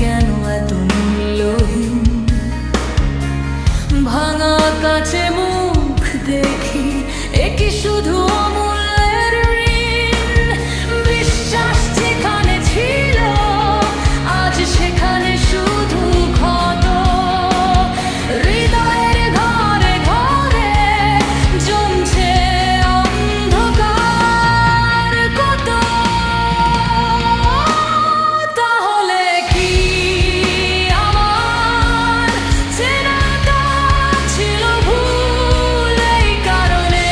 কেন এত মূল্যহীন? ভাঙা কাছে মুখ দেখি, এ কি শুধু অমূল্যের ঋণ? বিশ্বাস যেখানে ছিল আজ সেখানে শুধু ক্ষত। হৃদয়ের ঘরে ঘরে জমছে অন্ধকার কত। তাহলে কি আমার চেনাটা ছিল ভুল? এই কারণে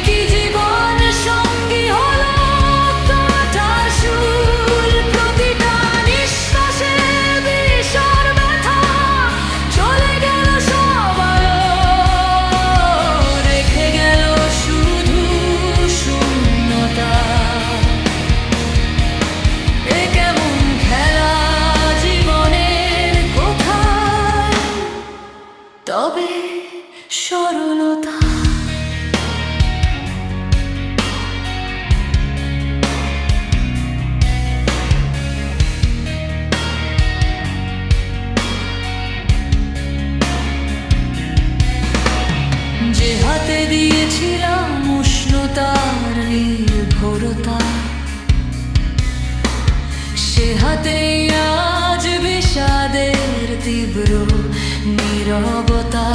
কি জীবন সঙ্গী হলো কাঁটার শুল? প্রতিটা নিঃশ্বাসে বিষর ব্যথা, চলে গেল সবাই, রেখে গেল শুধু শূন্যতা। এ কেমন খেলা জীবনের কোথায় তবে সরলতা? যে হাতে দিয়েছিলাম উষ্ণতার নির্ভরতা, সে হাতেই আজ বিষাদের তীব্র নীরবতা।